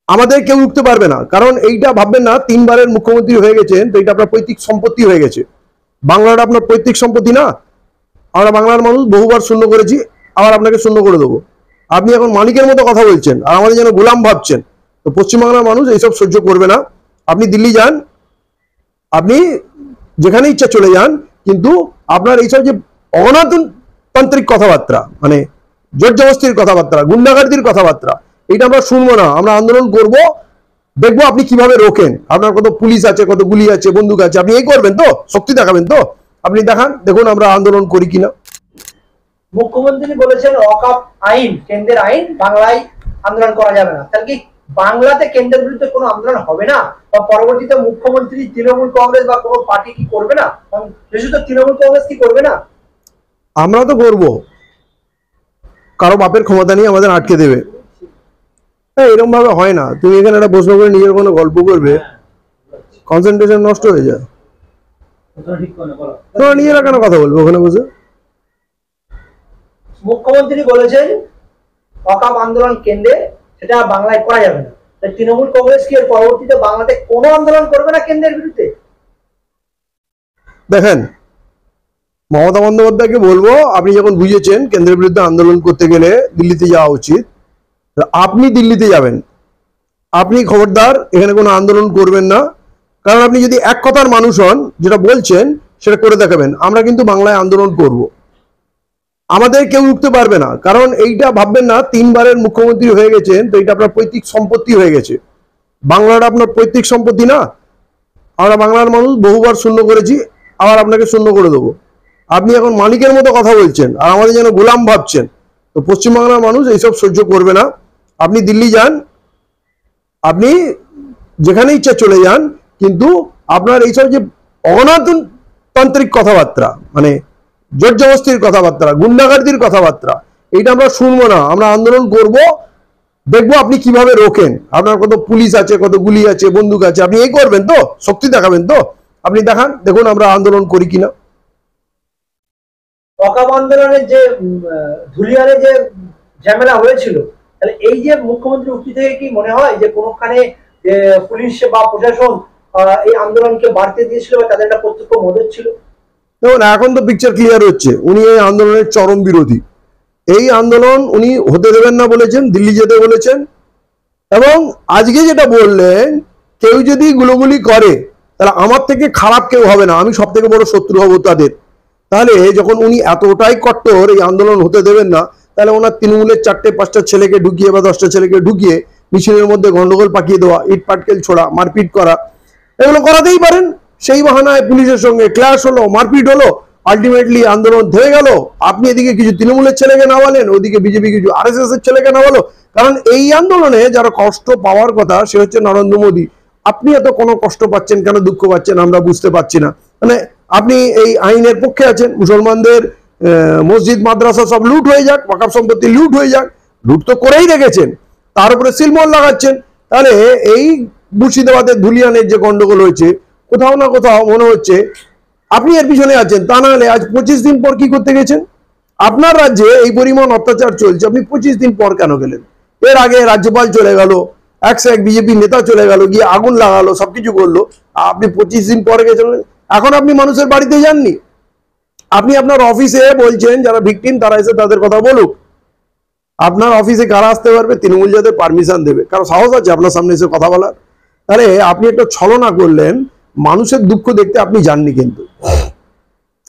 আমাদের কেউ উঠতে পারবে না, কারণ এইটা ভাববেন না 3 বারের মুখ্যমন্ত্রী হয়ে গেছেন তো এটা আপনার পৈতৃক সম্পত্তি হয়ে গেছে। বাংলাটা আপনার পৈতৃক সম্পত্তি না। আমরা বাংলার মানুষ বহুবার শূন্য করেছি, আবার আপনাকে শূন্য করে দেবো। আপনি এখন মালিকের মতো কথা বলছেন আর আমাদের যেন গোলাম ভাবছেন। তো পশ্চিমবাংলার মানুষ এইসব সহ্য করবে না। আপনি দিল্লি যান, আপনি যেখানে ইচ্ছা চলে যান, কিন্তু আপনার এইসব যে অগণতান্ত্রিক কথাবার্তা, মানে জোর জবস্তির কথাবার্তা, গুন্ডাগার্দির কথাবার্তা, এটা আমরা শুনবো না। আমরা আন্দোলন করব, দেখবো আপনি কিভাবে রোকেন। আপনার কত পুলিশ আছে, কত গুলি আছে, বন্দুক আছে, আপনি এই করবেন তো, শক্তি দেখাবেন তো? আপনি দেখান, দেখুন আমরা আন্দোলন করি কিনা। মুখ্যমন্ত্রী বলেছেন ওয়াকফ আইন কেন্দ্রের আইন, বাংলায় আন্দোলন করা যাবে না। তাহলে কি বাংলাতে কেন্দ্রের বিরুদ্ধে কোনো আন্দোলন হবে না, বা পরবর্তীতে মুখ্যমন্ত্রী তৃণমূল কংগ্রেস বা কোনো পার্টি কি করবে না? বিশেষত তৃণমূল কংগ্রেস কি করবে না? আমরা তো করব, কারো বাপের ক্ষমতা নিয়ে আমাদের আটকে দেবে। এরকম ভাবে হয় না। তুমি এখানে একটা প্রশ্ন করে নিজের কোনো গল্প করবে, কনসেন্ট্রেশন নষ্ট হয়ে যায়। তোমরা নিজেরা কেন কথা বলবে ওখানে বসে? মুখ্যমন্ত্রী বলেছেন ওয়াকফ আন্দোলন কেন্দ্রে, সেটা বাংলায় করা যাবে না। তৃণমূল কংগ্রেস কি এর পরবর্তীতে বাংলাতে কোনো আন্দোলন করবে না কেন্দ্রের বিরুদ্ধে? দেখেন, মমতা বন্দ্যোপাধ্যায়কে বলবো, আপনি যখন বুঝেছেন কেন্দ্রের বিরুদ্ধে আন্দোলন করতে গেলে দিল্লিতে যাওয়া উচিত, আপনি দিল্লিতে যাবেন। আপনি খবরদার এখানে কোনো আন্দোলন করবেন না, কারণ আপনি যদি এক কথার মানুষ হন, যেটা বলছেন সেটা করে দেখাবেন। আমরা কিন্তু বাংলায় আন্দোলন করব, আমাদের কেউ উঠতে পারবে না, কারণ এইটা ভাববেন না 3 বারের মুখ্যমন্ত্রী হয়ে গেছেন তো এটা আপনার পৈতৃক সম্পত্তি হয়ে গেছে। বাংলাটা আপনার পৈতৃক সম্পত্তি না। আমরা বাংলার মানুষ বহুবার শূন্য করেছি, আবার আপনাকে শূন্য করে দেবো। আপনি এখন মালিকের মতো কথা বলছেন আর আমাদের যেন গোলাম ভাবছেন। তো পশ্চিমবাংলার মানুষ এইসব সহ্য করবে না। আপনি দিল্লি যান, আপনি যেখানে ইচ্ছা চলে যান, কিন্তু আপনার এইসব যে অগণতান্ত্রিক কথাবার্তা, মানে জোর জবস্তির কথাবার্তা, গুন্ডাগার্দির কথাবার্তা, এটা আমরা শুনবো না। আমরা আন্দোলন করব, দেখবো আপনি কিভাবে রোকেন। আপনার কত পুলিশ আছে, কত গুলি আছে, বন্দুক আছে, আপনি এই করবেন তো, শক্তি দেখাবেন তো? আপনি দেখান, দেখুন আমরা আন্দোলন করি কিনা। ওয়াকফ আন্দোলনের যে ধুলিয়ানে যে ঝামেলা হয়েছিল, তাহলে এই যে মুখ্যমন্ত্রী উক্তি থেকে কি মনে হয় যে কোনোখানে যে পুলিশ বা প্রশাসন এই আন্দোলনকে বাড়তে দিয়েছিল বা তাদের একটা প্রত্যক্ষ মদত ছিল? দেখুন, এখন তো পিকচার ক্লিয়ার হচ্ছে, উনি এই আন্দোলনের চরম বিরোধী। এই আন্দোলন উনি হতে দেবেন না বলেছেন, দিল্লি যেতে বলেছেন। এবং আজকে যেটা বললেন, কেউ যদি গুলোগুলি করে তাহলে আমার থেকে খারাপ কেউ হবে না, আমি সব থেকে বড় শত্রু হব তাদের। তাহলে যখন উনি এতটাই কট্টর এই আন্দোলন হতে দেবেন না, তাহলে ওনার তৃণমূলের 4-5টা ছেলেকে ঢুকিয়ে বা 10টা ছেলেকে ঢুকিয়ে মিছিলের মধ্যে গন্ডগোল পাকিয়ে দেওয়া, ইট পাটকেল ছোড়া, মারপিট করা, এগুলো করাতেই পারেন। সেই বাহানায় পুলিশের সঙ্গে ক্লাশ হলো, মারপিট হলো, আলটিমেটলি আন্দোলন থেমে গেল। আপনি এদিকে কিছু তৃণমূলের ছেলেকে নামালেন, ওদিকে বিজেপি কিছু RSS এর ছেলেকে নামালো। কারণ এই আন্দোলনে যারা কষ্ট পাওয়ার কথা সে হচ্ছে নরেন্দ্র মোদী। আপনি এত কোনো কষ্ট পাচ্ছেন কেন, দুঃখ পাচ্ছেন, আমরা বুঝতে পারছি না। মানে আপনি এই আইনের পক্ষে আছেন, মুসলমানদের মসজিদ মাদ্রাসা সব লুট হয়ে যাক, ওয়াকফ সম্পত্তি লুট হয়ে যাক, লুট তো করেই রেখেছেন, তার উপরে সিলমোহর লাগাচ্ছেন। তাহলে এই মুর্শিদাবাদের ধুলিয়ানের যে গন্ডগোল হয়েছে, কোথাও না কোথাও মনে হচ্ছে আপনি এর পিছনে আছেন। তা না হলে আজ 25 দিন পর কি করতে গেছেন? আপনার রাজ্যে এই পরিমাণ অত্যাচার চলছে, আপনি 25 দিন পর কেন গেলেন? এর আগে রাজ্যপাল চলে গেল, একশো এক বিজেপি নেতা চলে গেল, গিয়ে আগুন লাগালো, সবকিছু করলো, আপনি 25 দিন পরে গেছেন। এখন আপনি মানুষের বাড়িতে যাননি, আপনি আপনার অফিসে বলছেন যারা ভিকটিম তারা এসে তাদের কথা বলুক। আপনার অফিসে কারা আসতে পারবে? তৃণমূল যাদের পারমিশন দেবে। কারো সাহস আছে আপনার সামনে এসে কথা বলার? তাহলে আপনি একটা ছলনা করলেন, মানুষের দুঃখ দেখতে আপনি যাননি, কিন্তু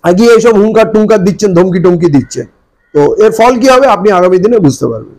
আগে এইসব হুঙ্কার টুঙ্কার দিচ্ছেন, ধমকি টমকি দিচ্ছেন। তো এর ফল কি হবে আপনি আগামী দিনে বুঝতে পারবেন।